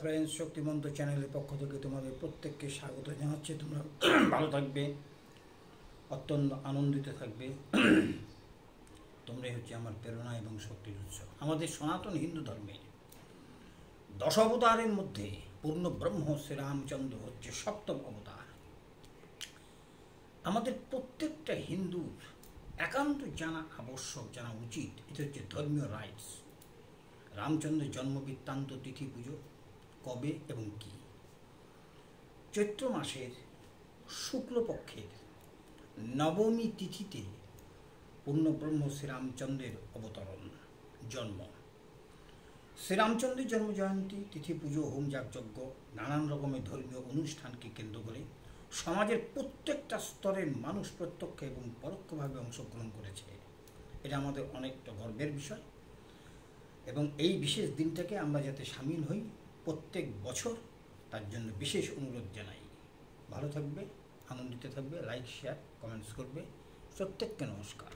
Friends, শক্তিমন্ত চ্যানেলের পক্ষ থেকে তোমাদের প্রত্যেককে স্বাগত জানাচ্ছি। তোমরা ভালো থাকবে, অত্যন্ত আনন্দিত থাকবে। তোমরাই হচ্ছে আমার প্রেরণা এবং শক্তির উৎস। আমাদের সনাতন হিন্দু ধর্মের 10 অবতারের মধ্যে পূর্ণ ব্রহ্ম শ্রীরামচন্দ্র হচ্ছে 7ম অবতার। আমাদের প্রত্যেকটা হিন্দুর একান্ত জানা আবশ্যক, জানা উচিত। এটা হচ্ছে ধর্মীয় রাইটস। রামচন্দ্রের জন্ম বৃত্তান্ত, তিথি, পুজো কবে এবং কি। চৈত্র মাসের শুক্লপক্ষের নবমী তিথিতে পূর্ণব্রহ্ম শ্রীরামচন্দ্রের অবতরণ, জন্ম। শ্রীরামচন্দ্রের জন্মজয়ন্তী তিথি, পুজো, হোম, যাগযজ্ঞ, নানান রকমের ধর্মীয় অনুষ্ঠানকে কেন্দ্র করে সমাজের প্রত্যেকটা স্তরের মানুষ প্রত্যক্ষ এবং পরোক্ষভাবে অংশগ্রহণ করেছে। এটা আমাদের অনেকটা গর্বের বিষয় এবং এই বিশেষ দিনটাকে আমরা যাতে সামিল হই প্রত্যেক বছর, তার জন্য বিশেষ অনুরোধ জানাই। ভালো থাকবে, আনন্দিত থাকবে, লাইক, শেয়ার, কমেন্টস করবে। প্রত্যেককে নমস্কার।